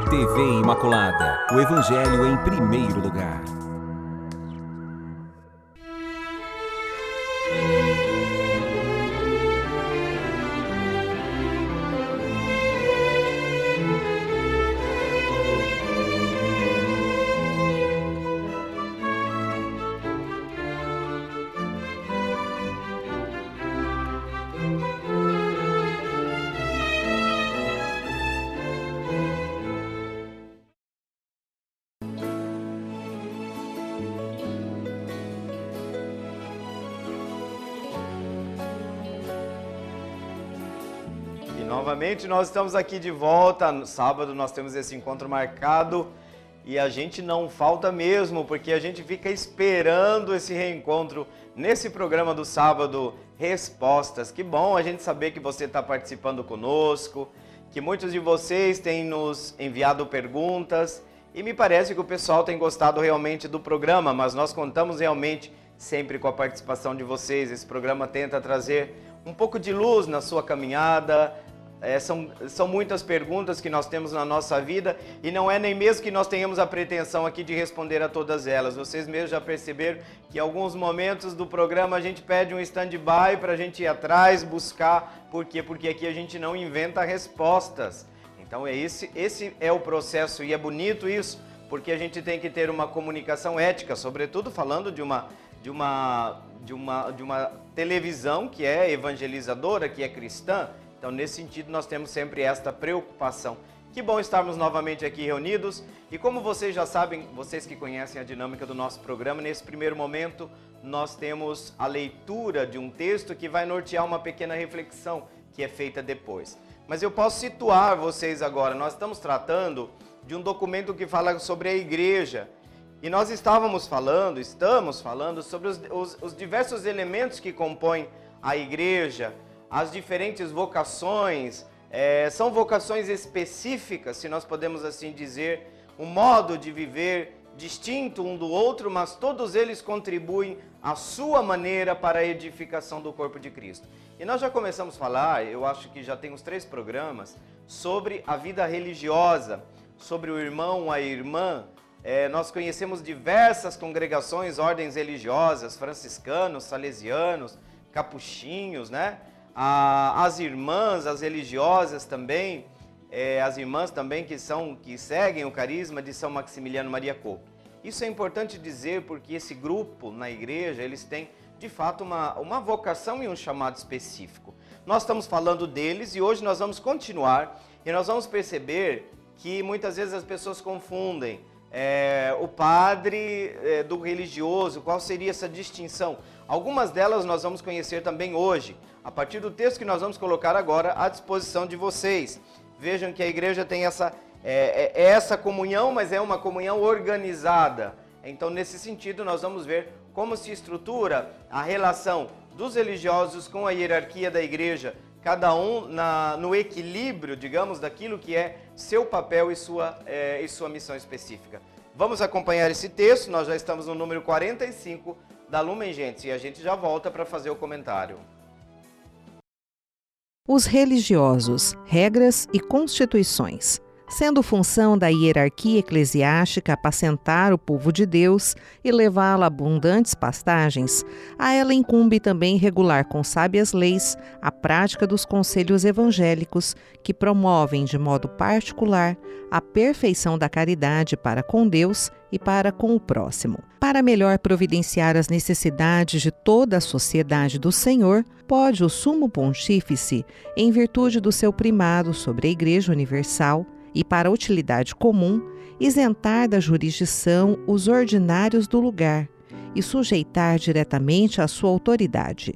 TV Imaculada, o Evangelho em primeiro lugar. Novamente nós estamos aqui de volta. No sábado nós temos esse encontro marcado e a gente não falta mesmo, porque a gente fica esperando esse reencontro nesse programa do sábado, Respostas. Que bom a gente saber que você está participando conosco, que muitos de vocês têm nos enviado perguntas e me parece que o pessoal tem gostado realmente do programa, mas nós contamos realmente sempre com a participação de vocês. Esse programa tenta trazer um pouco de luz na sua caminhada. São muitas perguntas que nós temos na nossa vida e não é nem mesmo que nós tenhamos a pretensão aqui de responder a todas elas. Vocês mesmos já perceberam que em alguns momentos do programa a gente pede um stand-by para a gente ir atrás, buscar. Por quê? Porque aqui a gente não inventa respostas. Então esse é o processo e é bonito isso, porque a gente tem que ter uma comunicação ética, sobretudo falando de uma televisão que é evangelizadora, que é cristã. Então, nesse sentido, nós temos sempre esta preocupação. Que bom estarmos novamente aqui reunidos. E como vocês já sabem, vocês que conhecem a dinâmica do nosso programa, nesse primeiro momento, nós temos a leitura de um texto que vai nortear uma pequena reflexão que é feita depois. Mas eu posso situar vocês agora. Nós estamos tratando de um documento que fala sobre a igreja. E nós estamos falando sobre os diversos elementos que compõem a igreja, as diferentes vocações, são vocações específicas, se nós podemos assim dizer, um modo de viver distinto um do outro, mas todos eles contribuem à sua maneira para a edificação do corpo de Cristo. E nós já começamos a falar, eu acho que já tem uns 3 programas, sobre a vida religiosa, sobre o irmão, a irmã. Nós conhecemos diversas congregações, ordens religiosas, franciscanos, salesianos, capuchinhos, né? As irmãs, as religiosas também, as irmãs também que seguem o carisma de São Maximiliano Maria Kolbe. Isso é importante dizer porque esse grupo na igreja, eles têm de fato uma vocação e um chamado específico. Nós estamos falando deles e hoje nós vamos continuar e nós vamos perceber que muitas vezes as pessoas confundem o padre do religioso, qual seria essa distinção? Algumas delas nós vamos conhecer também hoje, a partir do texto que nós vamos colocar agora à disposição de vocês. Vejam que a igreja tem essa comunhão, mas é uma comunhão organizada. Então, nesse sentido, nós vamos ver como se estrutura a relação dos religiosos com a hierarquia da igreja, cada um no equilíbrio, digamos, daquilo que é seu papel e sua missão específica. Vamos acompanhar esse texto, nós já estamos no número 45 da Lumen Gentium e a gente já volta para fazer o comentário. Os religiosos, regras e constituições. Sendo função da hierarquia eclesiástica apacentar o povo de Deus e levá-lo a abundantes pastagens, a ela incumbe também regular com sábias leis a prática dos conselhos evangélicos que promovem de modo particular a perfeição da caridade para com Deus e para com o próximo. Para melhor providenciar as necessidades de toda a sociedade do Senhor, pode o Sumo Pontífice, em virtude do seu primado sobre a Igreja Universal, e para a utilidade comum, isentar da jurisdição os ordinários do lugar e sujeitar diretamente à sua autoridade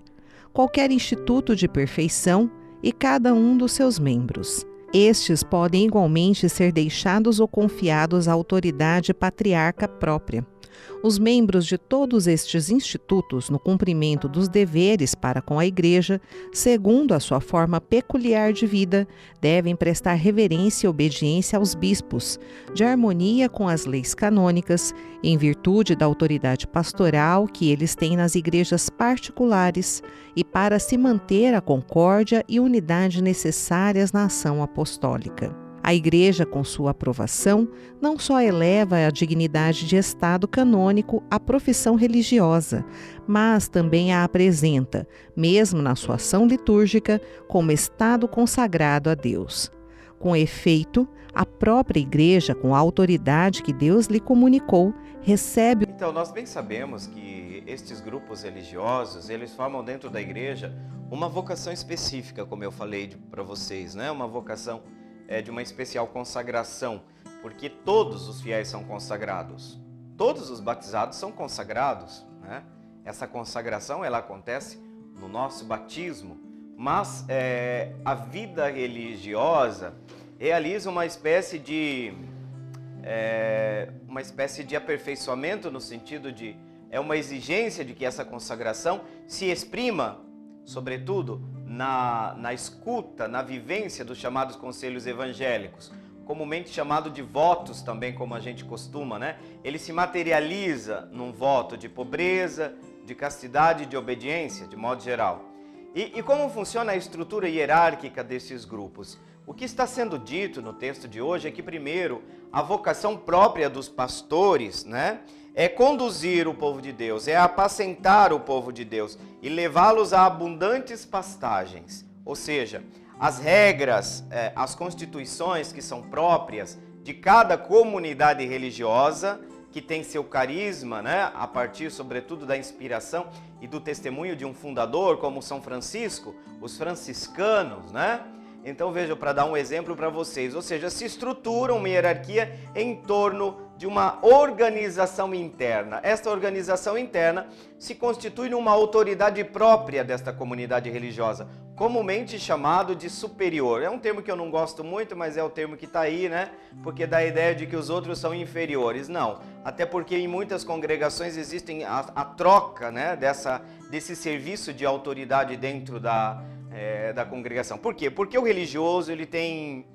qualquer instituto de perfeição e cada um dos seus membros. Estes podem igualmente ser deixados ou confiados à autoridade patriarca própria, Os membros de todos estes institutos, no cumprimento dos deveres para com a Igreja, segundo a sua forma peculiar de vida, devem prestar reverência e obediência aos bispos, de harmonia com as leis canônicas, em virtude da autoridade pastoral que eles têm nas igrejas particulares e para se manter a concórdia e unidade necessárias na ação apostólica. A Igreja, com sua aprovação, não só eleva a dignidade de estado canônico à profissão religiosa, mas também a apresenta, mesmo na sua ação litúrgica, como estado consagrado a Deus. Com efeito, a própria Igreja, com a autoridade que Deus lhe comunicou, recebe... Então, nós bem sabemos que estes grupos religiosos, eles formam dentro da Igreja uma vocação específica, como eu falei para vocês, né? Uma vocação de uma especial consagração, porque todos os fiéis são consagrados, todos os batizados são consagrados, né? Essa consagração ela acontece no nosso batismo, mas a vida religiosa realiza uma espécie de aperfeiçoamento, no sentido de uma exigência de que essa consagração se exprima, sobretudo, na escuta, na vivência dos chamados conselhos evangélicos, comumente chamado de votos também, como a gente costuma, né? Ele se materializa num voto de pobreza, de castidade e de obediência, de modo geral. E como funciona a estrutura hierárquica desses grupos? O que está sendo dito no texto de hoje é que, primeiro, a vocação própria dos pastores, né, é conduzir o povo de Deus, é apacentar o povo de Deus e levá-los a abundantes pastagens. Ou seja, as regras, as constituições que são próprias de cada comunidade religiosa, que tem seu carisma, né, a partir, sobretudo, da inspiração e do testemunho de um fundador, como São Francisco, os franciscanos, né? Então, veja, para dar um exemplo para vocês, ou seja, se estrutura uma hierarquia em torno de uma organização interna. Esta organização interna se constitui numa autoridade própria desta comunidade religiosa, comumente chamado de superior. É um termo que eu não gosto muito, mas é o termo que está aí, né? Porque dá a ideia de que os outros são inferiores. Não, até porque em muitas congregações existem a troca, né, desse serviço de autoridade dentro da congregação. Por quê? Porque o religioso ele tem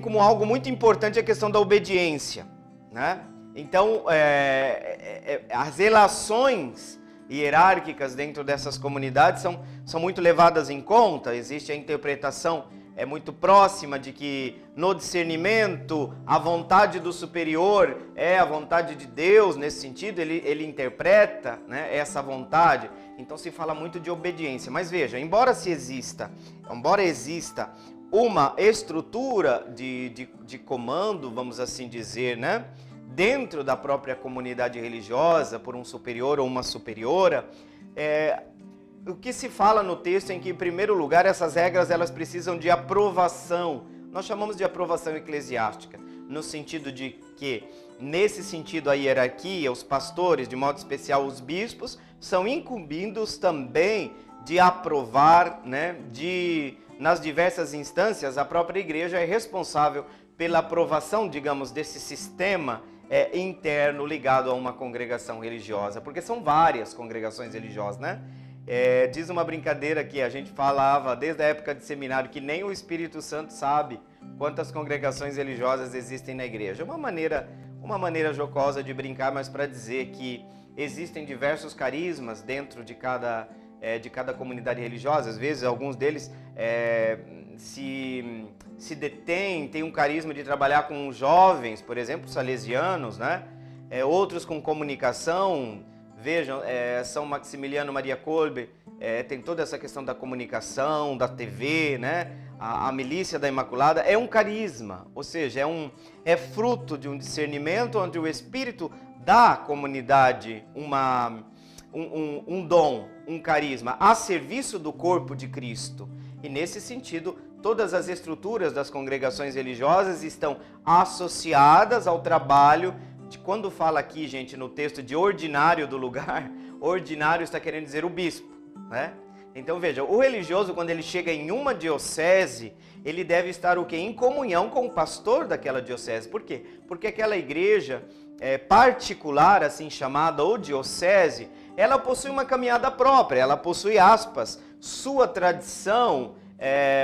como algo muito importante a questão da obediência, né? Então, as relações hierárquicas dentro dessas comunidades são muito levadas em conta. Existe a interpretação muito próxima de que no discernimento a vontade do superior é a vontade de Deus. Nesse sentido, ele interpreta, né, essa vontade. Então se fala muito de obediência. Mas veja, embora exista uma estrutura de comando, vamos assim dizer, né, dentro da própria comunidade religiosa, por um superior ou uma superiora, o que se fala no texto é que, em primeiro lugar, essas regras elas precisam de aprovação. Nós chamamos de aprovação eclesiástica, no sentido de que, nesse sentido, a hierarquia, os pastores, de modo especial os bispos, são incumbidos também de aprovar, né, nas diversas instâncias, a própria igreja é responsável pela aprovação, digamos, desse sistema interno ligado a uma congregação religiosa, porque são várias congregações religiosas, né? Diz uma brincadeira que a gente falava desde a época de seminário, que nem o Espírito Santo sabe quantas congregações religiosas existem na igreja. Uma maneira jocosa de brincar, mas para dizer que existem diversos carismas dentro de cada comunidade religiosa. Às vezes, alguns deles se detêm, tem um carisma de trabalhar com jovens, por exemplo, salesianos, né? Outros com comunicação. Vejam, São Maximiliano Maria Kolbe tem toda essa questão da comunicação, da TV, né? A Milícia da Imaculada é um carisma, ou seja, é fruto de um discernimento onde o Espírito dá à comunidade um dom, um carisma, a serviço do corpo de Cristo. E nesse sentido, todas as estruturas das congregações religiosas estão associadas ao trabalho de, quando fala aqui, gente, no texto de ordinário do lugar, ordinário está querendo dizer o bispo, né? Então veja, o religioso, quando ele chega em uma diocese, ele deve estar o quê? Em comunhão com o pastor daquela diocese. Por quê? Porque aquela igreja particular, assim chamada, ou diocese, ela possui uma caminhada própria, ela possui, aspas, sua tradição,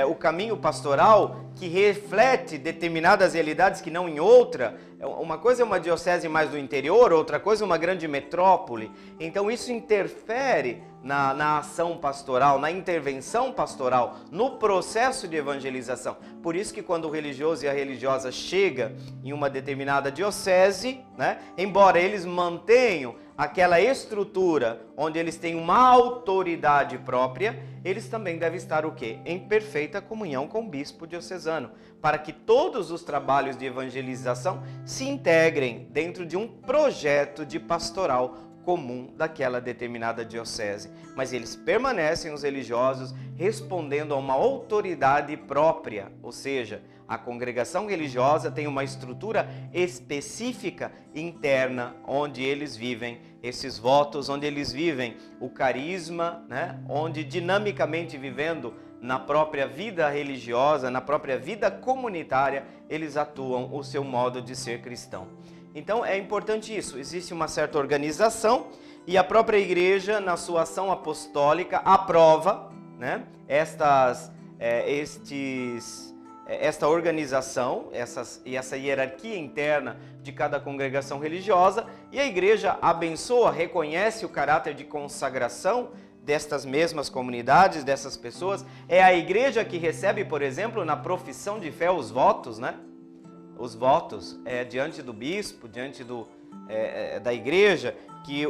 o caminho pastoral que reflete determinadas realidades que não em outra. Uma coisa é uma diocese mais do interior, outra coisa é uma grande metrópole. Então isso interfere na ação pastoral, na intervenção pastoral, no processo de evangelização. Por isso que quando o religioso e a religiosa chegam em uma determinada diocese, né, embora eles mantenham aquela estrutura onde eles têm uma autoridade própria, eles também devem estar o quê? Em perfeita comunhão com o bispo diocesano, para que todos os trabalhos de evangelização se integrem dentro de um projeto de pastoral comum daquela determinada diocese. Mas eles permanecem, os religiosos, respondendo a uma autoridade própria, ou seja, a congregação religiosa tem uma estrutura específica interna, onde eles vivem esses votos, onde eles vivem o carisma, né? Onde dinamicamente vivendo na própria vida religiosa, na própria vida comunitária, eles atuam o seu modo de ser cristão. Então é importante isso, existe uma certa organização e a própria igreja, na sua ação apostólica, aprova, né, esta organização e essa hierarquia interna de cada congregação religiosa, e a igreja abençoa, reconhece o caráter de consagração destas mesmas comunidades, dessas pessoas. É a igreja que recebe, por exemplo, na profissão de fé os votos, né? Os votos diante do bispo, diante da igreja, que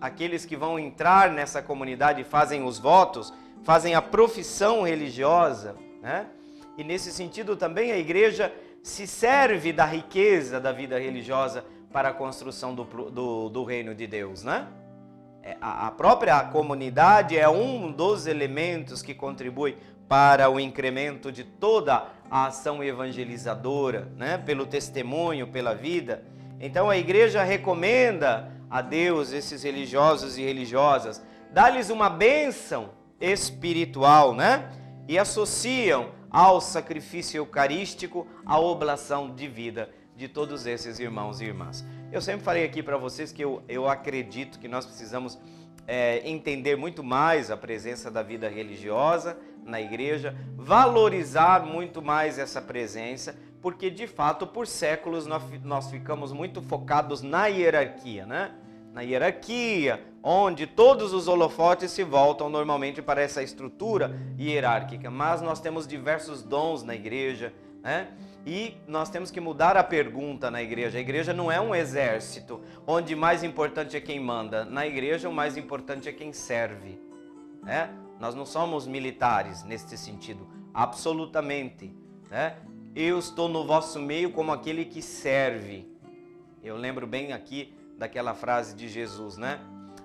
aqueles que vão entrar nessa comunidade fazem os votos, fazem a profissão religiosa, né? E nesse sentido também a igreja se serve da riqueza da vida religiosa para a construção do reino de Deus, né? A própria comunidade é um dos elementos que contribui para o incremento de toda a ação evangelizadora, né? Pelo testemunho, pela vida. Então a igreja recomenda a Deus esses religiosos e religiosas, dá-lhes uma bênção espiritual, né? E associam ao sacrifício eucarístico a oblação de vida de todos esses irmãos e irmãs. Eu sempre falei aqui para vocês que eu acredito que nós precisamos entender muito mais a presença da vida religiosa na igreja, valorizar muito mais essa presença, porque de fato por séculos nós ficamos muito focados na hierarquia, né? Na hierarquia, onde todos os holofotes se voltam normalmente para essa estrutura hierárquica, mas nós temos diversos dons na igreja, né? E nós temos que mudar a pergunta na igreja. A igreja não é um exército, onde mais importante é quem manda. Na igreja o mais importante é quem serve, né? Nós não somos militares nesse sentido, absolutamente, né? Eu estou no vosso meio como aquele que serve. Eu lembro bem aqui daquela frase de Jesus, né?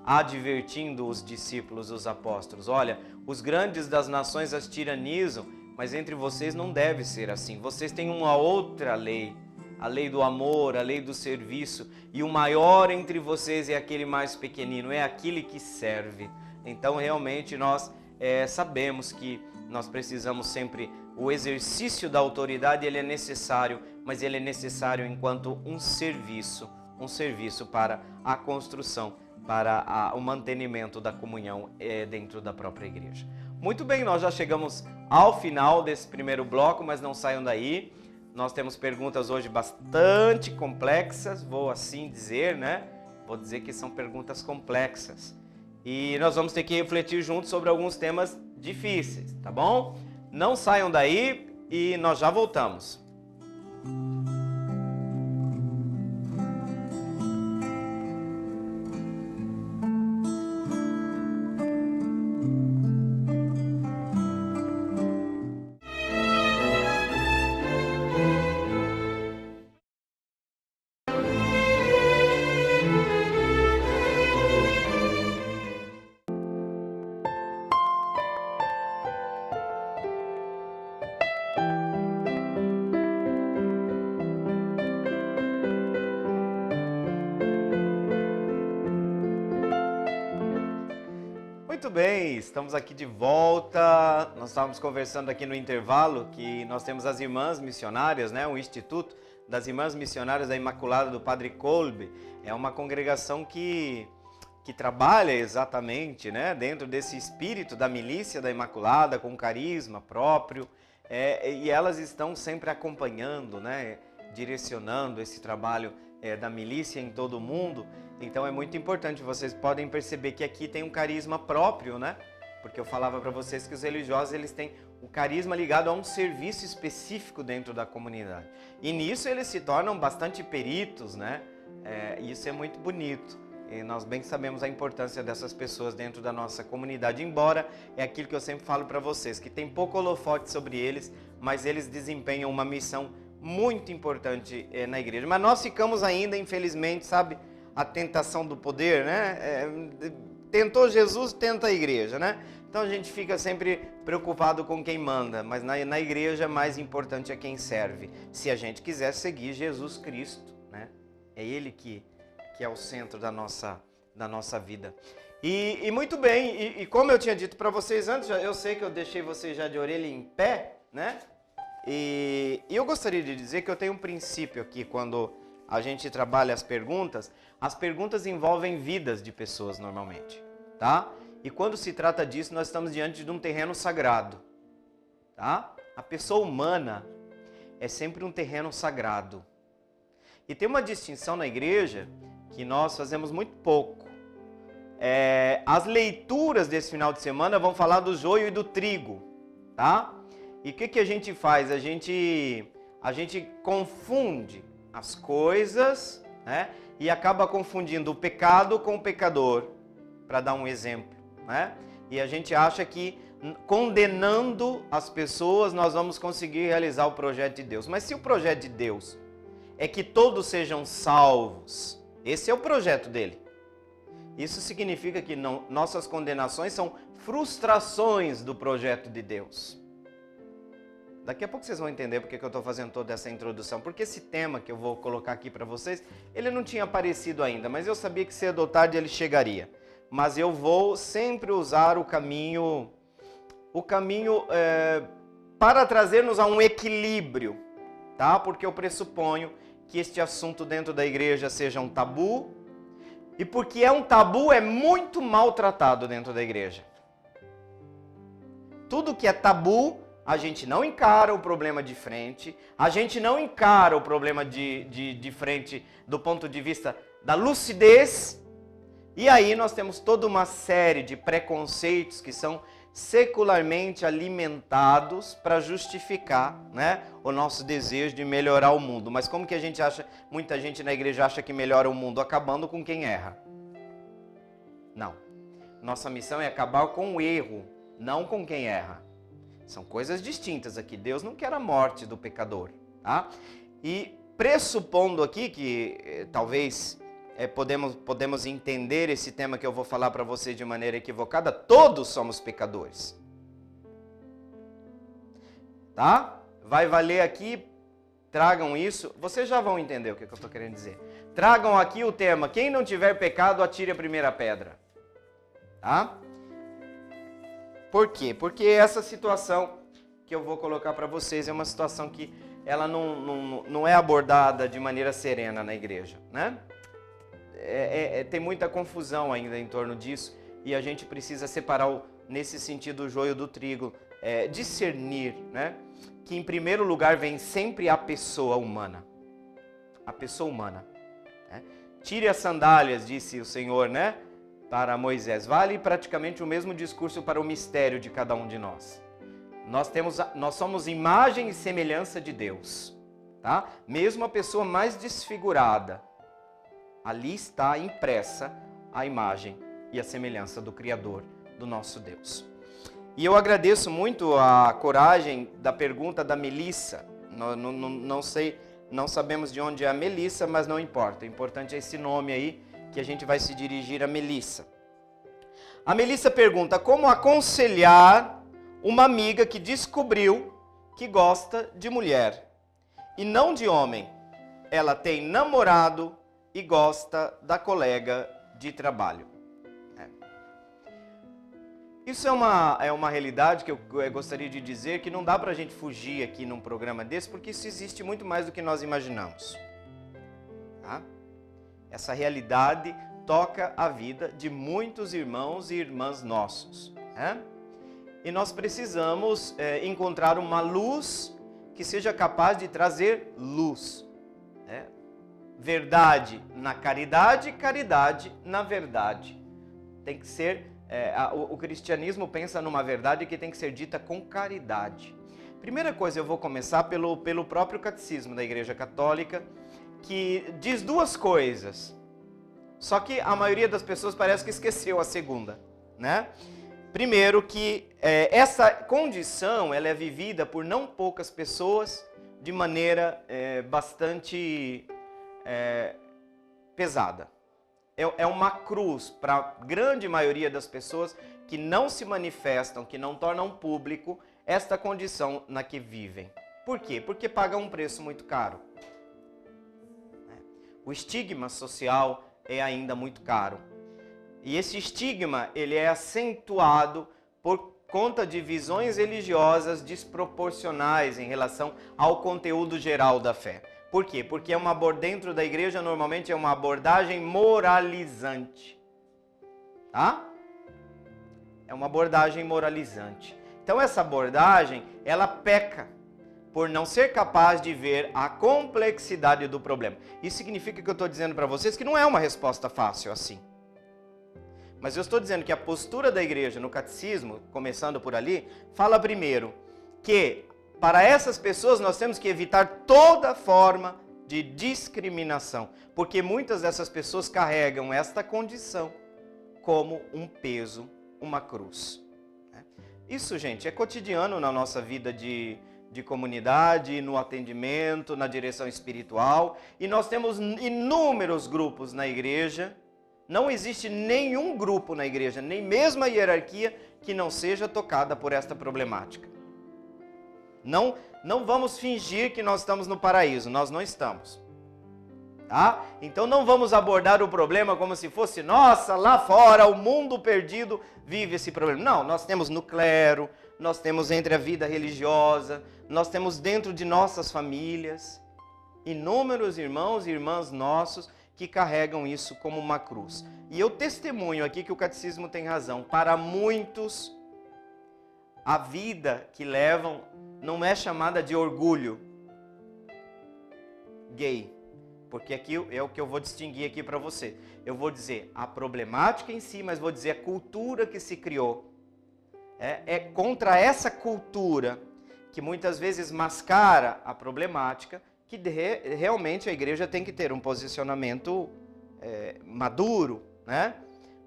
Advertindo os discípulos, os apóstolos: olha, os grandes das nações as tiranizam, mas entre vocês não deve ser assim. Vocês têm uma outra lei, a lei do amor, a lei do serviço, e o maior entre vocês é aquele mais pequenino, é aquele que serve. Então realmente nós sabemos que nós precisamos sempre, o exercício da autoridade ele é necessário, mas ele é necessário enquanto um serviço para a construção, para o mantenimento da comunhão dentro da própria igreja. Muito bem, nós já chegamos ao final desse primeiro bloco, mas não saiam daí. Nós temos perguntas hoje bastante complexas, vou assim dizer, né? Vou dizer que são perguntas complexas. E nós vamos ter que refletir juntos sobre alguns temas difíceis, tá bom? Não saiam daí e nós já voltamos. bem, estamos aqui de volta. Nós estávamos conversando aqui no intervalo que nós temos as Irmãs Missionárias, né? O Instituto das Irmãs Missionárias da Imaculada do Padre Kolbe. É uma congregação que trabalha exatamente, né? Dentro desse espírito da milícia da Imaculada, com carisma próprio. E elas estão sempre acompanhando, né? Direcionando esse trabalho da milícia em todo o mundo. Então é muito importante, vocês podem perceber que aqui tem um carisma próprio, né? Porque eu falava para vocês que os religiosos eles têm o carisma ligado a um serviço específico dentro da comunidade. E nisso eles se tornam bastante peritos, né? Isso é muito bonito. E nós bem sabemos a importância dessas pessoas dentro da nossa comunidade, embora é aquilo que eu sempre falo para vocês, que tem pouco holofote sobre eles, mas eles desempenham uma missão muito importante na igreja. Mas nós ficamos ainda, infelizmente, sabe, a tentação do poder, né? Tentou Jesus, tenta a igreja, né? Então a gente fica sempre preocupado com quem manda, mas na igreja mais importante é quem serve. Se a gente quiser seguir Jesus Cristo, né? É Ele que é o centro da nossa vida. E muito bem, e como eu tinha dito para vocês antes, eu sei que eu deixei vocês já de orelha em pé, né? E eu gostaria de dizer que eu tenho um princípio aqui, quando a gente trabalha as perguntas envolvem vidas de pessoas normalmente, tá? E quando se trata disso, nós estamos diante de um terreno sagrado, tá? A pessoa humana é sempre um terreno sagrado. E tem uma distinção na igreja que nós fazemos muito pouco. As leituras desse final de semana vão falar do joio e do trigo, tá? E o que a gente faz? A gente confunde as coisas, né? E acaba confundindo o pecado com o pecador, para dar um exemplo, né? E a gente acha que condenando as pessoas nós vamos conseguir realizar o projeto de Deus. Mas se o projeto de Deus é que todos sejam salvos, esse é o projeto dele. Isso significa que nossas condenações são frustrações do projeto de Deus. Daqui a pouco vocês vão entender porque que eu estou fazendo toda essa introdução. Porque esse tema que eu vou colocar aqui para vocês, ele não tinha aparecido ainda, mas eu sabia que cedo ou tarde ele chegaria. Mas eu vou sempre usar o caminho para trazer-nos a um equilíbrio, tá? Porque eu pressuponho que este assunto dentro da igreja seja um tabu, e porque é um tabu, é muito maltratado dentro da igreja. Tudo que é tabu, a gente não encara o problema de frente, a gente não encara o problema de frente do ponto de vista da lucidez, e aí nós temos toda uma série de preconceitos que são secularmente alimentados para justificar, né, o nosso desejo de melhorar o mundo. Mas como que a gente acha, muita gente na igreja acha que melhora o mundo? Acabando com quem erra. Não. Nossa missão é acabar com o erro, não com quem erra. São coisas distintas aqui. Deus não quer a morte do pecador, tá? E pressupondo aqui que talvez podemos entender esse tema que eu vou falar para vocês de maneira equivocada, todos somos pecadores. Tá? Vai valer aqui, tragam isso, vocês já vão entender o que eu estou querendo dizer. Tragam aqui o tema, quem não tiver pecado, atire a primeira pedra. Tá? Por quê? Porque essa situação que eu vou colocar para vocês é uma situação que ela não é abordada de maneira serena na igreja, né? Tem muita confusão ainda em torno disso e a gente precisa separar, nesse sentido, o joio do trigo, discernir, né? Que em primeiro lugar vem sempre a pessoa humana. A pessoa humana. Né? Tire as sandálias, disse o Senhor, né? Para Moisés. Vale praticamente o mesmo discurso para o mistério de cada um de nós. Nós somos imagem e semelhança de Deus. Tá? Mesmo a pessoa mais desfigurada, ali está impressa a imagem e a semelhança do Criador, do nosso Deus. E eu agradeço muito a coragem da pergunta da Melissa. Não sei, não sabemos de onde é a Melissa, mas não importa. O importante é esse nome aí, que a gente vai se dirigir a Melissa. A Melissa pergunta: como aconselhar uma amiga que descobriu que gosta de mulher e não de homem? Ela tem namorado e gosta da colega de trabalho. Isso é uma realidade que eu gostaria de dizer que não dá para a gente fugir aqui num programa desse, porque isso existe muito mais do que nós imaginamos. Tá? Essa realidade toca a vida de muitos irmãos e irmãs nossos. Né? E nós precisamos encontrar uma luz que seja capaz de trazer luz. Né? Verdade na caridade, caridade na verdade. Tem que ser... o cristianismo pensa numa verdade que tem que ser dita com caridade. Primeira coisa, eu vou começar pelo próprio catecismo da Igreja Católica, que diz duas coisas. Só que a maioria das pessoas parece que esqueceu a segunda, né? Primeiro que essa condição ela é vivida por não poucas pessoas de maneira bastante pesada. É uma cruz para a grande maioria das pessoas que não se manifestam, que não tornam público esta condição na que vivem. Por quê? Porque pagam um preço muito caro. O estigma social é ainda muito caro. E esse estigma ele é acentuado por conta de visões religiosas desproporcionais em relação ao conteúdo geral da fé. Por quê? Porque dentro da igreja normalmente é uma abordagem moralizante. Tá? É uma abordagem moralizante. Então essa abordagem, ela peca por não ser capaz de ver a complexidade do problema. Isso significa que eu estou dizendo para vocês que não é uma resposta fácil assim. Mas eu estou dizendo que a postura da igreja no catecismo, começando por ali, fala primeiro que para essas pessoas nós temos que evitar toda forma de discriminação, porque muitas dessas pessoas carregam esta condição como um peso, uma cruz. Isso, gente, é cotidiano na nossa vida de comunidade, no atendimento, na direção espiritual, e nós temos inúmeros grupos na igreja. Não existe nenhum grupo na igreja, nem mesmo a hierarquia, que não seja tocada por esta problemática. Não vamos fingir que nós estamos no paraíso, nós não estamos. Tá? Então não vamos abordar o problema como se fosse, nossa, lá fora o mundo perdido vive esse problema. Não, nós temos no clero, nós temos entre a vida religiosa, nós temos dentro de nossas famílias, inúmeros irmãos e irmãs nossos que carregam isso como uma cruz. E eu testemunho aqui que o catecismo tem razão. Para muitos, a vida que levam não é chamada de orgulho gay, porque aqui é o que eu vou distinguir aqui para você. Eu vou dizer a problemática em si, mas vou dizer a cultura que se criou. É contra essa cultura que muitas vezes mascara a problemática que realmente a igreja tem que ter um posicionamento maduro, né?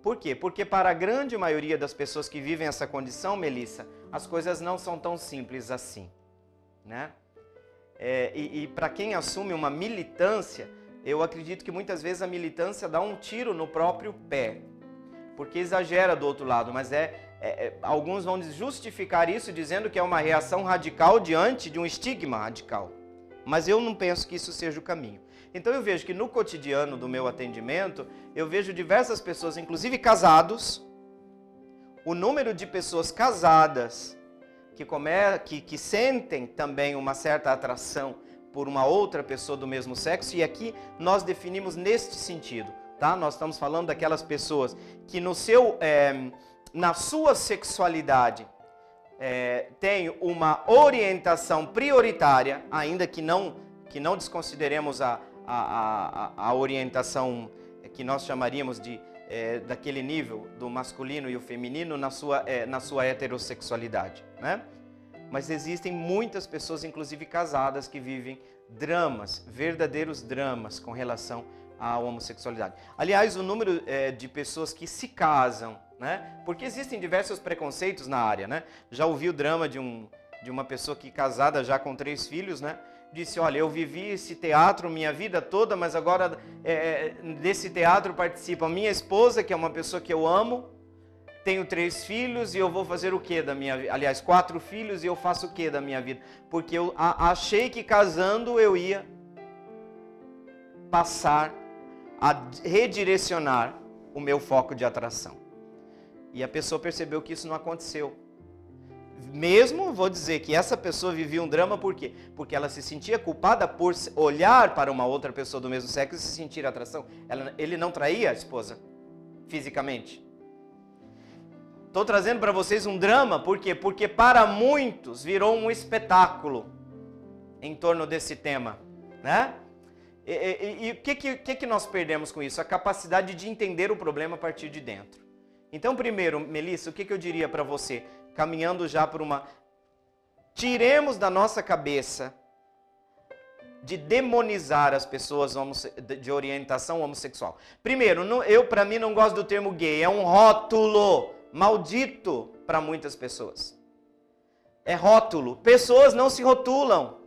Por quê? Porque para a grande maioria das pessoas que vivem essa condição, Melissa, as coisas não são tão simples assim, né? E para quem assume uma militância, eu acredito que muitas vezes a militância dá um tiro no próprio pé, porque exagera do outro lado, mas alguns vão justificar isso dizendo que é uma reação radical diante de um estigma radical. Mas eu não penso que isso seja o caminho. Então eu vejo que no cotidiano do meu atendimento, eu vejo diversas pessoas, inclusive casados, o número de pessoas casadas que sentem também uma certa atração por uma outra pessoa do mesmo sexo, e aqui nós definimos neste sentido, tá? Nós estamos falando daquelas pessoas que na sua sexualidade tem uma orientação prioritária, ainda que não desconsideremos a orientação que nós chamaríamos daquele nível do masculino e o feminino na sua heterossexualidade, né? Mas existem muitas pessoas, inclusive casadas, que vivem dramas, verdadeiros dramas com relação à homossexualidade. Aliás, o número de pessoas que se casam, né? Porque existem diversos preconceitos na área, né? Já ouvi o drama de uma pessoa que casada já com 3 filhos, né? Disse, olha, eu vivi esse teatro minha vida toda, mas agora desse teatro participa minha esposa, que é uma pessoa que eu amo, tenho 3 filhos e eu vou fazer o quê da minha vida? Aliás, 4 filhos e eu faço o quê da minha vida? Porque eu achei que casando eu ia passar a redirecionar o meu foco de atração. E a pessoa percebeu que isso não aconteceu. Mesmo, vou dizer que essa pessoa vivia um drama, por quê? Porque ela se sentia culpada por olhar para uma outra pessoa do mesmo sexo e se sentir atração. Ele não traía a esposa fisicamente. Estou trazendo para vocês um drama, por quê? Porque para muitos virou um espetáculo em torno desse tema, né? E o que nós perdemos com isso? A capacidade de entender o problema a partir de dentro. Então, primeiro, Melissa, o que eu diria para você? Caminhando já por uma... Tiremos da nossa cabeça de demonizar as pessoas de orientação homossexual. Primeiro, para mim não gosto do termo gay, é um rótulo maldito para muitas pessoas. É rótulo. Pessoas não se rotulam.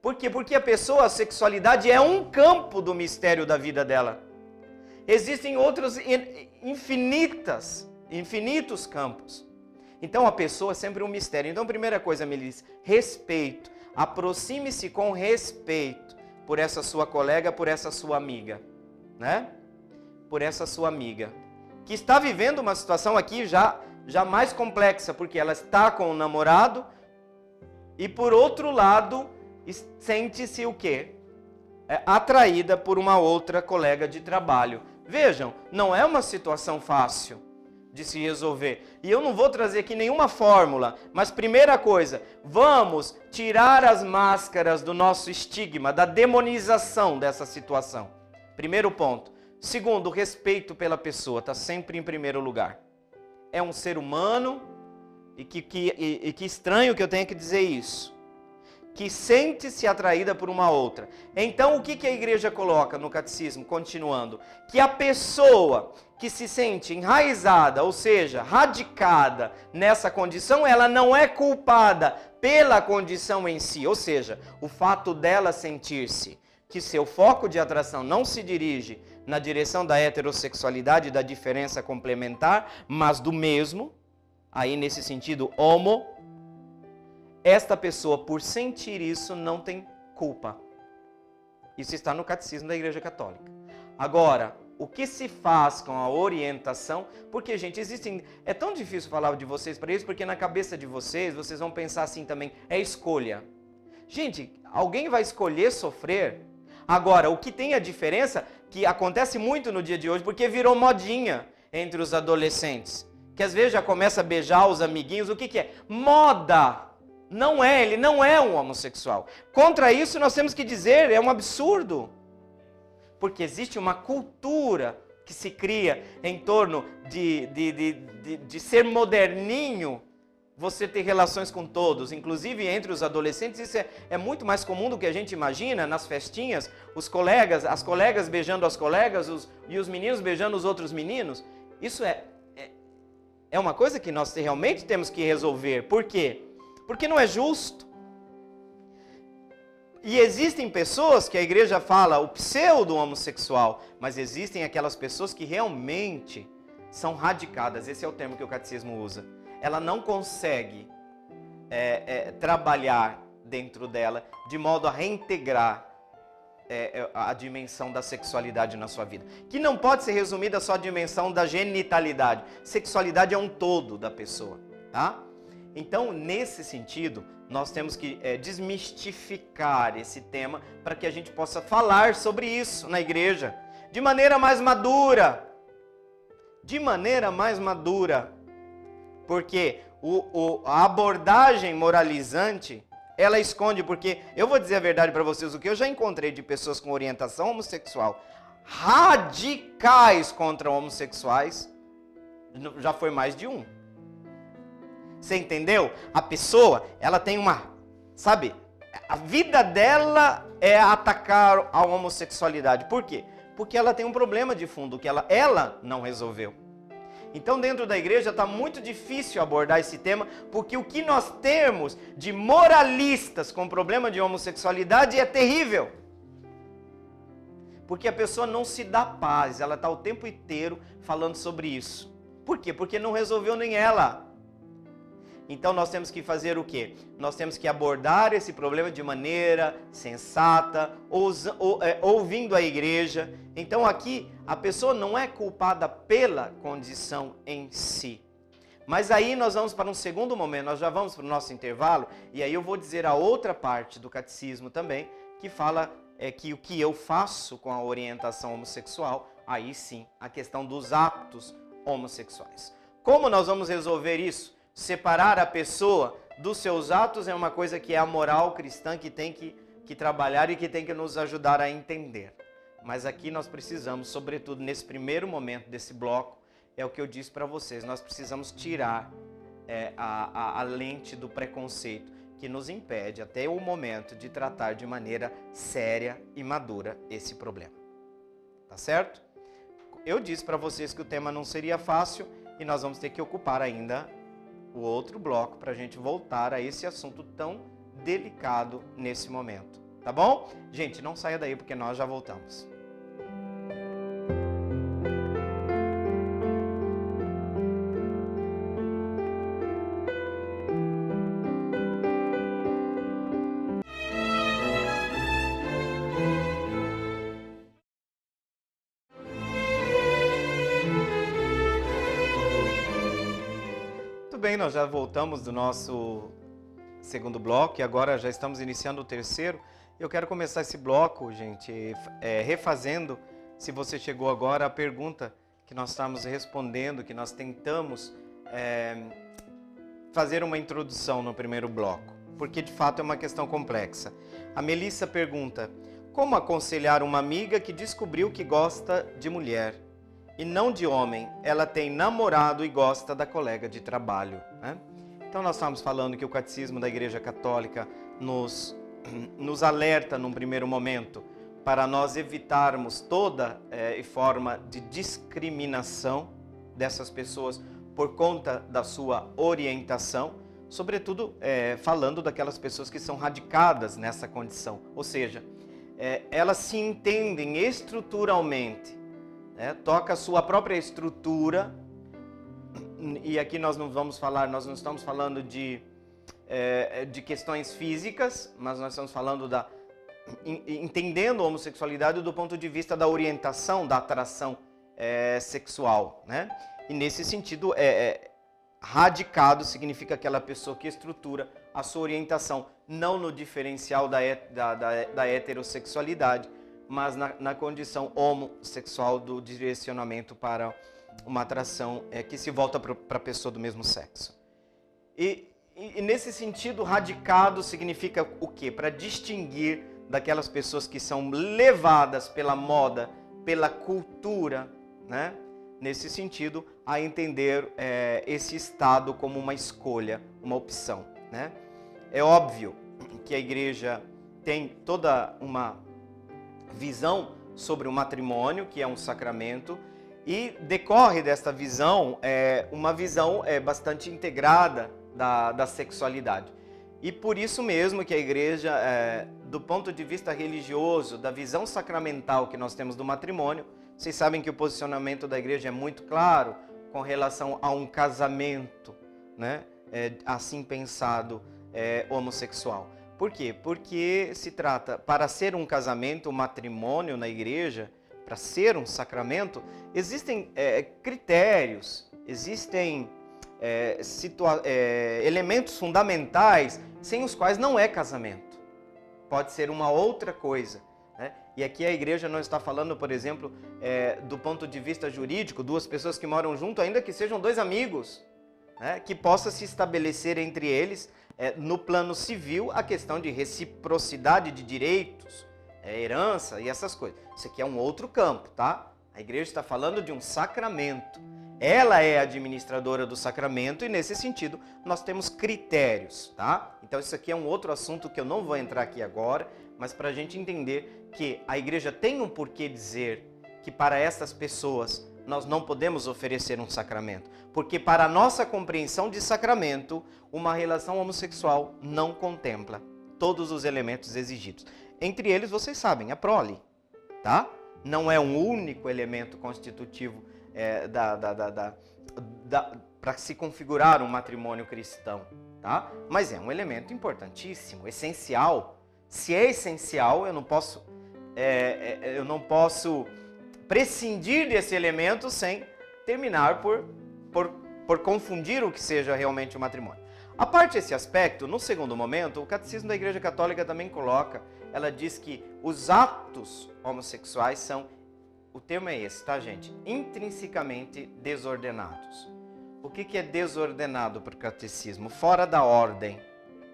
Por quê? Porque a sexualidade é um campo do mistério da vida dela. Existem outros infinitos campos. Então a pessoa é sempre um mistério. Então, primeira coisa, Melissa, respeito. Aproxime-se com respeito por essa sua colega, por essa sua amiga, né? Por essa sua amiga, que está vivendo uma situação aqui já mais complexa, porque ela está com o namorado e, por outro lado, sente-se o quê? Atraída por uma outra colega de trabalho. Vejam, não é uma situação fácil de se resolver. E eu não vou trazer aqui nenhuma fórmula, mas primeira coisa, vamos tirar as máscaras do nosso estigma, da demonização dessa situação. Primeiro ponto. Segundo, respeito pela pessoa, está sempre em primeiro lugar. É um ser humano, e que estranho que eu tenha que dizer isso, que sente-se atraída por uma outra. Então, o que a igreja coloca no catecismo, continuando? Que a pessoa que se sente enraizada, ou seja, radicada nessa condição, ela não é culpada pela condição em si, ou seja, o fato dela sentir-se que seu foco de atração não se dirige na direção da heterossexualidade, da diferença complementar, mas do mesmo, aí nesse sentido homo, esta pessoa, por sentir isso, não tem culpa. Isso está no Catecismo da Igreja Católica. Agora, o que se faz com a orientação? Porque, gente, é tão difícil falar de vocês para isso, porque na cabeça de vocês vão pensar assim também, é escolha. Gente, alguém vai escolher sofrer? Agora, o que tem a diferença, que acontece muito no dia de hoje, porque virou modinha entre os adolescentes, que às vezes já começa a beijar os amiguinhos, o que é? Moda! Ele não é um homossexual. Contra isso nós temos que dizer, é um absurdo. Porque existe uma cultura que se cria em torno de ser moderninho, você ter relações com todos, inclusive entre os adolescentes. Isso é muito mais comum do que a gente imagina, nas festinhas, as colegas beijando as colegas, e os meninos beijando os outros meninos. Isso é uma coisa que nós realmente temos que resolver. Por quê? Porque não é justo. E existem pessoas que a igreja fala o pseudo-homossexual, mas existem aquelas pessoas que realmente são radicadas. Esse é o termo que o catecismo usa. Ela não consegue trabalhar dentro dela de modo a reintegrar a dimensão da sexualidade na sua vida. Que não pode ser resumida só à dimensão da genitalidade. Sexualidade é um todo da pessoa, tá? Então, nesse sentido, nós temos que desmistificar esse tema para que a gente possa falar sobre isso na igreja de maneira mais madura. De maneira mais madura. Porque a abordagem moralizante, ela esconde, porque eu vou dizer a verdade para vocês, o que eu já encontrei de pessoas com orientação homossexual radicais contra homossexuais, já foi mais de um. Você entendeu? A pessoa, ela tem a vida dela é atacar a homossexualidade. Por quê? Porque ela tem um problema de fundo que ela não resolveu. Então, dentro da igreja está muito difícil abordar esse tema, porque o que nós temos de moralistas com problema de homossexualidade é terrível. Porque a pessoa não se dá paz, ela está o tempo inteiro falando sobre isso. Por quê? Porque não resolveu nem ela. Então nós temos que fazer o quê? Nós temos que abordar esse problema de maneira sensata, ouvindo a igreja. Então aqui a pessoa não é culpada pela condição em si. Mas aí nós vamos para um segundo momento, nós já vamos para o nosso intervalo, e aí eu vou dizer a outra parte do catecismo também, que fala que o que eu faço com a orientação homossexual, aí sim, a questão dos atos homossexuais. Como nós vamos resolver isso? Separar a pessoa dos seus atos é uma coisa que é a moral cristã que tem que trabalhar e que tem que nos ajudar a entender. Mas aqui nós precisamos, sobretudo nesse primeiro momento desse bloco, é o que eu disse para vocês, nós precisamos tirar a lente do preconceito que nos impede até o momento de tratar de maneira séria e madura esse problema. Tá certo? Eu disse para vocês que o tema não seria fácil e nós vamos ter que ocupar ainda o outro bloco para a gente voltar a esse assunto tão delicado nesse momento. Tá bom? Gente, não saia daí porque nós já voltamos. Bem, nós já voltamos do nosso segundo bloco e agora já estamos iniciando o terceiro. Eu quero começar esse bloco, gente, refazendo, se você chegou agora, a pergunta que nós estamos respondendo, que nós tentamos fazer uma introdução no primeiro bloco, porque de fato é uma questão complexa. A Melissa pergunta: como aconselhar uma amiga que descobriu que gosta de mulher e não de homem? Ela tem namorado e gosta da colega de trabalho, né? Então nós estamos falando que o Catecismo da Igreja Católica nos alerta num primeiro momento para nós evitarmos toda forma de discriminação dessas pessoas por conta da sua orientação, sobretudo falando daquelas pessoas que são radicadas nessa condição, ou seja, elas se entendem estruturalmente, toca a sua própria estrutura, e aqui nós não estamos falando de questões físicas, mas nós estamos falando entendendo a homossexualidade do ponto de vista da orientação, da atração sexual, né? E nesse sentido, radicado significa aquela pessoa que estrutura a sua orientação, não no diferencial da heterossexualidade, mas na condição homossexual do direcionamento para uma atração que se volta para a pessoa do mesmo sexo. E nesse sentido, radicado significa o quê? Para distinguir daquelas pessoas que são levadas pela moda, pela cultura, né? Nesse sentido, a entender esse estado como uma escolha, uma opção, né? É óbvio que a igreja tem toda uma visão sobre o matrimônio, que é um sacramento, e decorre desta visão uma visão bastante integrada da sexualidade. E por isso mesmo que a igreja, do ponto de vista religioso, da visão sacramental que nós temos do matrimônio, vocês sabem que o posicionamento da igreja é muito claro com relação a um casamento, né? Assim pensado, homossexual. Por quê? Porque se trata, para ser um casamento, um matrimônio na igreja, para ser um sacramento, existem critérios, existem elementos fundamentais sem os quais não é casamento. Pode ser uma outra coisa, né? E aqui a igreja não está falando, por exemplo, do ponto de vista jurídico, duas pessoas que moram junto, ainda que sejam dois amigos, né? Que possa se estabelecer entre eles, no plano civil, a questão de reciprocidade de direitos, herança e essas coisas. Isso aqui é um outro campo, tá? A igreja está falando de um sacramento. Ela é administradora do sacramento e, nesse sentido, nós temos critérios, tá? Então, isso aqui é um outro assunto que eu não vou entrar aqui agora, mas para a gente entender que a igreja tem um porquê dizer que para essas pessoas nós não podemos oferecer um sacramento. Porque para a nossa compreensão de sacramento, uma relação homossexual não contempla todos os elementos exigidos. Entre eles, vocês sabem, a prole, tá? Não é um único elemento constitutivo para se configurar um matrimônio cristão, tá? Mas é um elemento importantíssimo, essencial. Se é essencial, eu não posso prescindir desse elemento sem terminar por confundir o que seja realmente o matrimônio. A parte desse aspecto, no segundo momento, o Catecismo da Igreja Católica também coloca, ela diz que os atos homossexuais são, o termo é esse, tá, gente? Intrinsecamente desordenados. O que é desordenado para o Catecismo? Fora da ordem,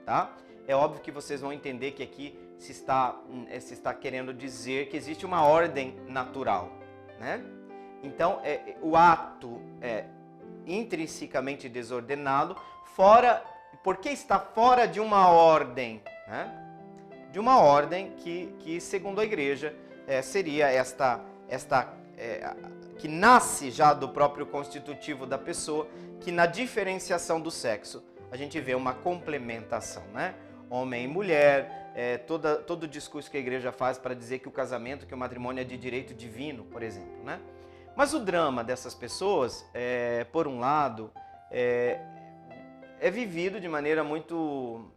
tá? É óbvio que vocês vão entender que aqui se está querendo dizer que existe uma ordem natural, né? Então, o ato é intrinsecamente desordenado, porque está fora de uma ordem, né? De uma ordem que segundo a Igreja, seria esta que nasce já do próprio constitutivo da pessoa, que na diferenciação do sexo, a gente vê uma complementação, né? Homem e mulher, todo o discurso que a Igreja faz para dizer que o casamento, que o matrimônio é de direito divino, por exemplo, né? Mas o drama dessas pessoas, por um lado, é vivido de maneira muito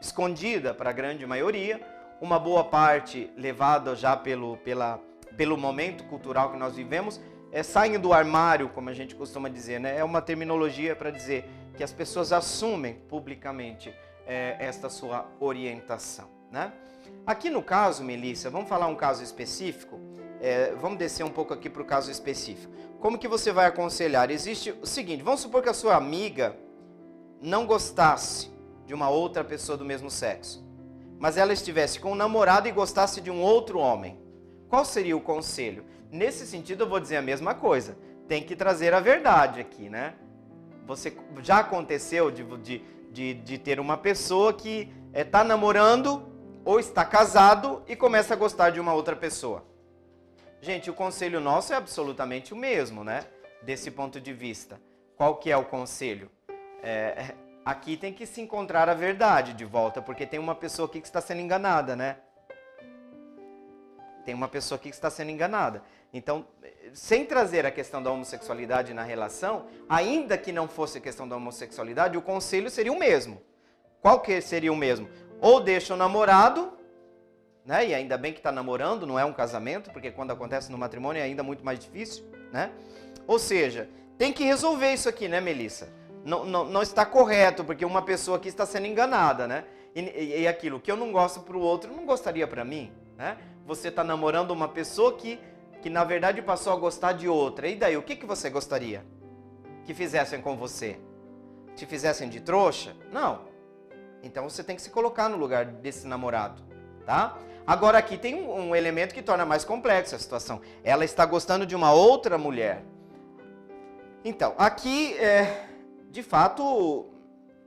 escondida para a grande maioria, uma boa parte levada já pelo momento cultural que nós vivemos, saem do armário, como a gente costuma dizer, né? É uma terminologia para dizer que as pessoas assumem publicamente esta sua orientação, né? Aqui no caso, Melissa, vamos falar um caso específico, vamos descer um pouco aqui para o caso específico. Como que você vai aconselhar? Existe o seguinte, vamos supor que a sua amiga não gostasse de uma outra pessoa do mesmo sexo, mas ela estivesse com um namorado e gostasse de um outro homem. Qual seria o conselho? Nesse sentido, eu vou dizer a mesma coisa. Tem que trazer a verdade aqui, né? Já aconteceu de ter uma pessoa que está namorando ou está casado e começa a gostar de uma outra pessoa. Gente, o conselho nosso é absolutamente o mesmo, né? Desse ponto de vista. Qual que é o conselho? Aqui tem que se encontrar a verdade de volta, porque tem uma pessoa aqui que está sendo enganada, né? Tem uma pessoa aqui que está sendo enganada. Então, sem trazer a questão da homossexualidade na relação, ainda que não fosse a questão da homossexualidade, o conselho seria o mesmo. Qual que seria o mesmo? Ou deixa o namorado, né? E ainda bem que está namorando, não é um casamento, porque quando acontece no matrimônio é ainda muito mais difícil, né? Ou seja, tem que resolver isso aqui, né, Melissa? Não está correto, porque uma pessoa aqui está sendo enganada, né? E aquilo que eu não gosto para o outro, não gostaria para mim, né? Você está namorando uma pessoa que na verdade passou a gostar de outra. E daí, o que você gostaria que fizessem com você? Te fizessem de trouxa? Não. Então você tem que se colocar no lugar desse namorado, tá? Agora aqui tem um elemento que torna mais complexa a situação. Ela está gostando de uma outra mulher. Então, aqui, de fato,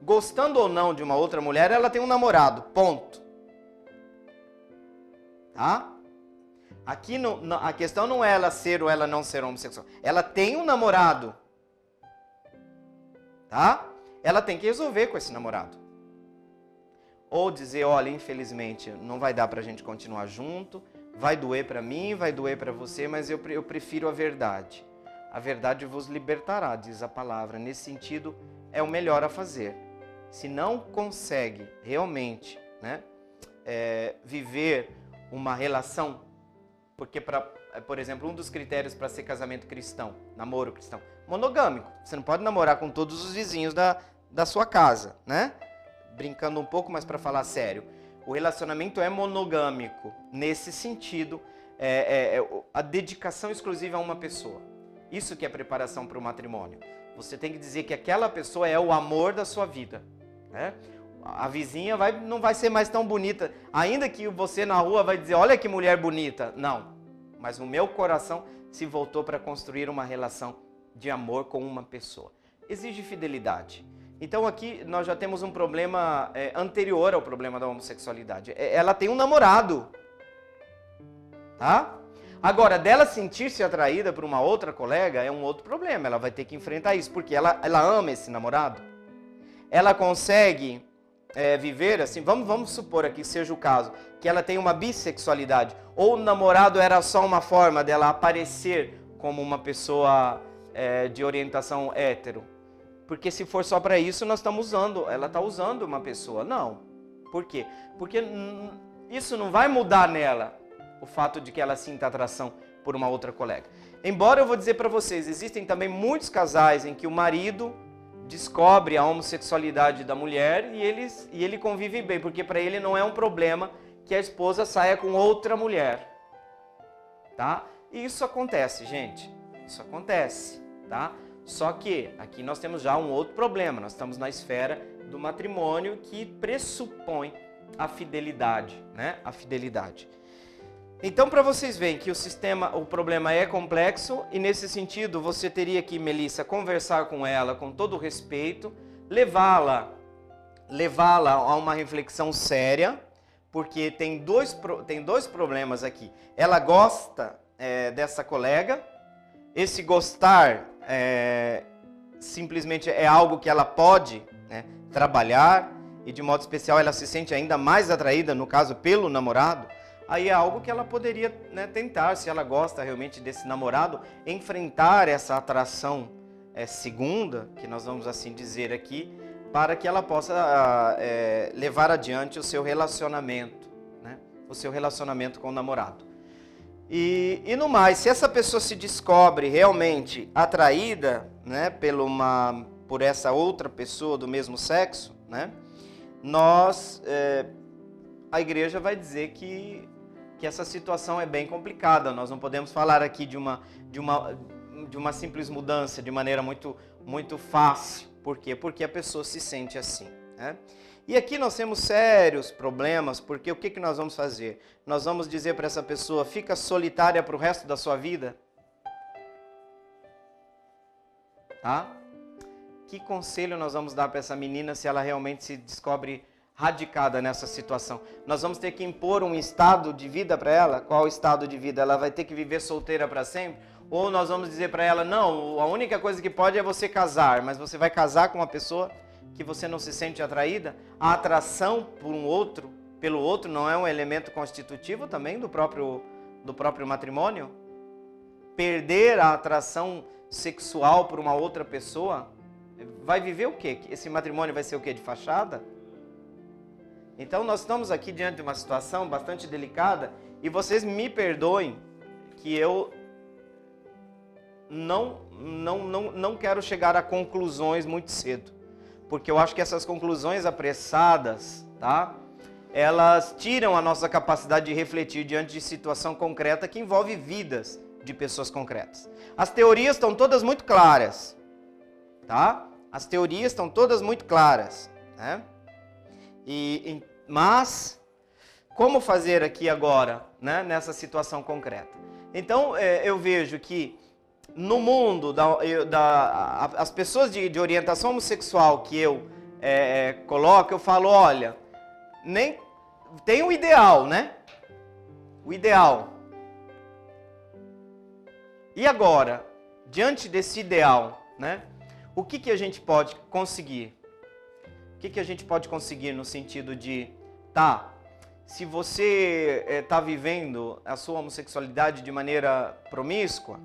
gostando ou não de uma outra mulher, ela tem um namorado, ponto. Tá? Aqui a questão não é ela ser ou ela não ser homossexual. Ela tem um namorado. Tá? Ela tem que resolver com esse namorado. Ou dizer, olha, infelizmente, não vai dar pra gente continuar junto, vai doer pra mim, vai doer pra você, mas eu prefiro a verdade. A verdade vos libertará, diz a palavra. Nesse sentido, é o melhor a fazer. Se não consegue realmente, né, viver uma relação, porque, por exemplo, um dos critérios para ser casamento cristão, namoro cristão, monogâmico. Você não pode namorar com todos os vizinhos da sua casa, né? Brincando um pouco, mas para falar sério. O relacionamento é monogâmico. Nesse sentido, a dedicação exclusiva a uma pessoa. Isso que é preparação para o matrimônio. Você tem que dizer que aquela pessoa é o amor da sua vida, né? A vizinha não vai ser mais tão bonita, ainda que você na rua vai dizer, olha que mulher bonita. Não, mas o meu coração se voltou para construir uma relação de amor com uma pessoa. Exige fidelidade. Então aqui nós já temos um problema anterior ao problema da homossexualidade. Ela tem um namorado, tá? Agora, dela sentir-se atraída por uma outra colega é um outro problema. Ela vai ter que enfrentar isso, porque ela ama esse namorado. Ela consegue viver assim, vamos supor aqui que seja o caso, que ela tem uma bissexualidade, ou o namorado era só uma forma dela aparecer como uma pessoa de orientação hétero. Porque se for só para isso, ela está usando uma pessoa. Não. Por quê? Porque isso não vai mudar nela o fato de que ela sinta atração por uma outra colega. Embora eu vou dizer para vocês, existem também muitos casais em que o marido descobre a homossexualidade da mulher e ele convive bem, porque para ele não é um problema que a esposa saia com outra mulher. Tá? E isso acontece, gente. Isso acontece, tá? Só que aqui nós temos já um outro problema. Nós estamos na esfera do matrimônio que pressupõe a fidelidade, né? A fidelidade. Então, para vocês verem que o problema é complexo e nesse sentido você teria que, Melissa, conversar com ela com todo o respeito, levá-la a uma reflexão séria, porque tem dois problemas aqui. Ela gosta dessa colega, esse gostar simplesmente é algo que ela pode, né, trabalhar e de modo especial ela se sente ainda mais atraída, no caso, pelo namorado. Aí é algo que ela poderia, né, tentar, se ela gosta realmente desse namorado, enfrentar essa atração segunda, que nós vamos assim dizer aqui, para que ela possa levar adiante o seu relacionamento, né, o seu relacionamento com o namorado. E no mais, se essa pessoa se descobre realmente atraída, né, por essa outra pessoa do mesmo sexo, né, a igreja vai dizer que essa situação é bem complicada. Nós não podemos falar aqui de uma simples mudança de maneira muito, muito fácil. Por quê? Porque a pessoa se sente assim, né? E aqui nós temos sérios problemas, porque o que nós vamos fazer? Nós vamos dizer para essa pessoa, fica solitária para o resto da sua vida? Tá? Que conselho nós vamos dar para essa menina se ela realmente se descobre radicada nessa situação? Nós vamos ter que impor um estado de vida para ela? Qual estado de vida? Ela vai ter que viver solteira para sempre? Ou nós vamos dizer para ela, não, a única coisa que pode é você casar, mas você vai casar com uma pessoa que você não se sente atraída? A atração pelo outro não é um elemento constitutivo também do próprio matrimônio? Perder a atração sexual por uma outra pessoa, vai viver o quê? Esse matrimônio vai ser o quê? De fachada? Então nós estamos aqui diante de uma situação bastante delicada e vocês me perdoem que eu não quero chegar a conclusões muito cedo, porque eu acho que essas conclusões apressadas, tá? Elas tiram a nossa capacidade de refletir diante de situação concreta que envolve vidas de pessoas concretas. As teorias estão todas muito claras, tá? As teorias estão todas muito claras, né? Mas, como fazer aqui agora, né, nessa situação concreta? Então, eu vejo que no mundo, as pessoas de orientação homossexual que eu coloco, eu falo, olha, tem o ideal, né? O ideal. E agora, diante desse ideal, né? O que a gente pode conseguir? O que a gente pode conseguir no sentido de, se você está vivendo a sua homossexualidade de maneira promíscua,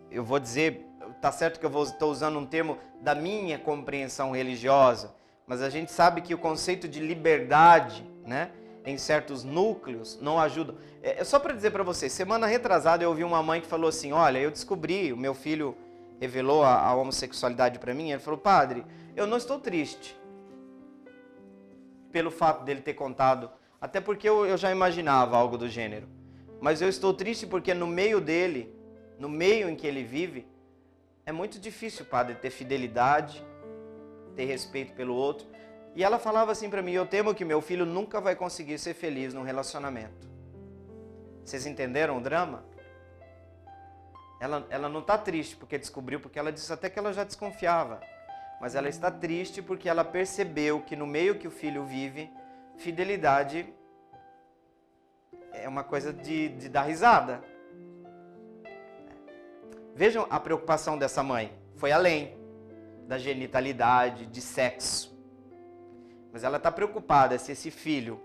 eu vou dizer, tá certo que eu estou usando um termo da minha compreensão religiosa, mas a gente sabe que o conceito de liberdade, né, em certos núcleos não ajuda. Só para dizer para vocês, semana retrasada eu ouvi uma mãe que falou assim, olha, eu descobri, o meu filho revelou a homossexualidade para mim, ele falou, padre, eu não estou triste pelo fato dele ter contado, até porque eu já imaginava algo do gênero, mas eu estou triste porque no meio dele, no meio em que ele vive, é muito difícil, padre, ter fidelidade, ter respeito pelo outro. E ela falava assim para mim, eu temo que meu filho nunca vai conseguir ser feliz num relacionamento. Vocês entenderam o drama? Ela não está triste porque descobriu, porque ela disse até que ela já desconfiava. Mas ela está triste porque ela percebeu que no meio que o filho vive, fidelidade é uma coisa de dar risada. Vejam a preocupação dessa mãe. Foi além da genitalidade, de sexo. Mas ela está preocupada se esse filho,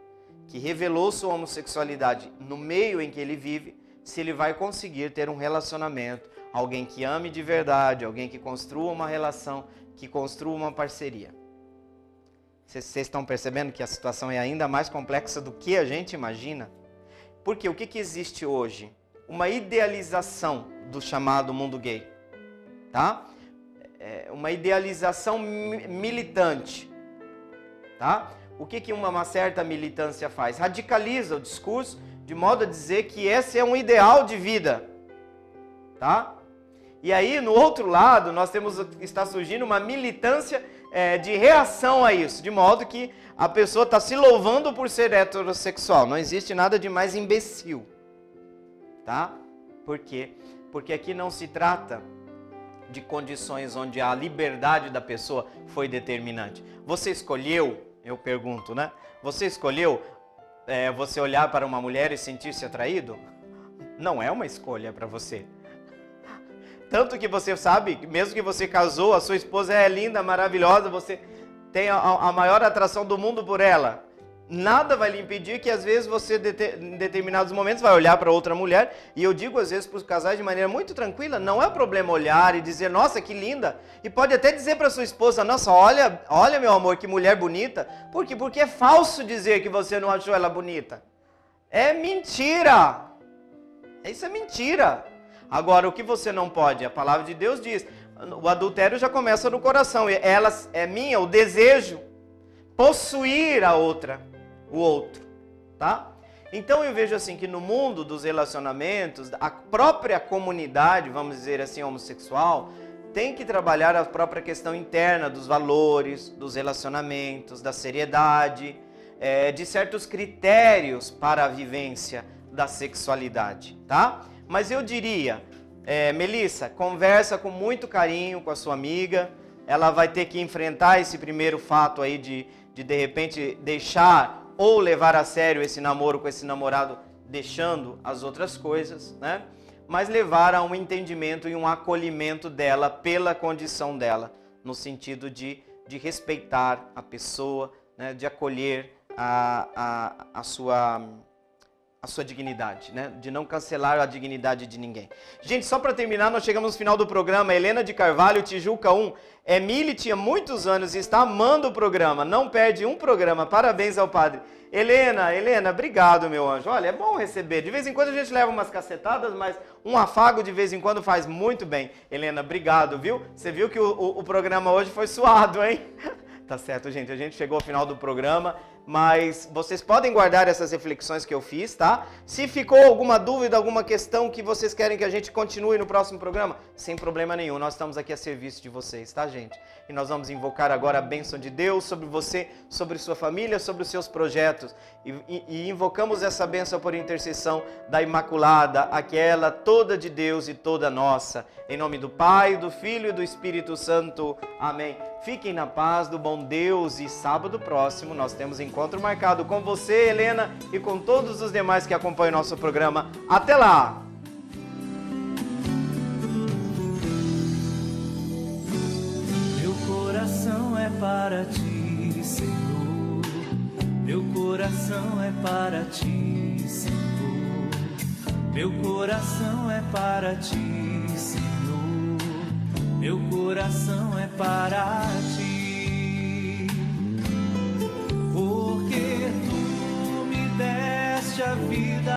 que revelou sua homossexualidade no meio em que ele vive, se ele vai conseguir ter um relacionamento alguém que ame de verdade, alguém que construa uma relação, que construa uma parceria. Vocês estão percebendo que a situação é ainda mais complexa do que a gente imagina? Porque o que existe hoje? Uma idealização do chamado mundo gay, tá? Uma idealização militante, tá? O que uma certa militância faz? Radicaliza o discurso de modo a dizer que esse é um ideal de vida, tá? E aí, no outro lado, está surgindo uma militância de reação a isso, de modo que a pessoa está se louvando por ser heterossexual. Não existe nada de mais imbecil, tá? Por quê? Porque aqui não se trata de condições onde a liberdade da pessoa foi determinante. Você escolheu, eu pergunto, né? Você escolheu você olhar para uma mulher e sentir-se atraído? Não é uma escolha para você. Tanto que você sabe, mesmo que você casou, a sua esposa é linda, maravilhosa, você tem a maior atração do mundo por ela. Nada vai lhe impedir que às vezes você, em determinados momentos, vai olhar para outra mulher, e eu digo às vezes para os casais de maneira muito tranquila, não é problema olhar e dizer, nossa, que linda, e pode até dizer para sua esposa, nossa, olha meu amor, que mulher bonita, por quê? Porque é falso dizer que você não achou ela bonita. É mentira! Isso é mentira! Agora, o que você não pode, a palavra de Deus diz, o adultério já começa no coração, e ela é minha, o desejo, possuir a outra, o outro, tá? Então eu vejo assim que no mundo dos relacionamentos, a própria comunidade, vamos dizer assim, homossexual, tem que trabalhar a própria questão interna dos valores, dos relacionamentos, da seriedade, de certos critérios para a vivência da sexualidade, tá? Mas eu diria, Melissa, conversa com muito carinho com a sua amiga, ela vai ter que enfrentar esse primeiro fato aí de repente deixar ou levar a sério esse namoro com esse namorado, deixando as outras coisas, né? Mas levar a um entendimento e um acolhimento dela pela condição dela, no sentido de respeitar a pessoa, né? De acolher a sua dignidade, né? De não cancelar a dignidade de ninguém. Gente, só para terminar, nós chegamos no final do programa. Helena de Carvalho, Tijuca 1. Emília tinha muitos anos e está amando o programa. Não perde um programa. Parabéns ao padre. Helena, obrigado, meu anjo. Olha, é bom receber. De vez em quando a gente leva umas cacetadas, mas um afago de vez em quando faz muito bem. Helena, obrigado, viu? Você viu que o programa hoje foi suado, hein? Tá certo, gente. A gente chegou ao final do programa, mas vocês podem guardar essas reflexões que eu fiz, tá? Se ficou alguma dúvida, alguma questão que vocês querem que a gente continue no próximo programa, sem problema nenhum. Nós estamos aqui a serviço de vocês, tá, gente? E nós vamos invocar agora a bênção de Deus sobre você, sobre sua família, sobre os seus projetos. E invocamos essa bênção por intercessão da Imaculada, aquela toda de Deus e toda nossa. Em nome do Pai, do Filho e do Espírito Santo. Amém. Fiquem na paz do bom Deus e sábado próximo nós temos encontro marcado com você, Helena, e com todos os demais que acompanham o nosso programa. Até lá! Meu coração é para ti, Senhor. Meu coração é para ti, Senhor. Meu coração é para ti, Senhor. Meu coração é para ti, porque tu me deste a vida.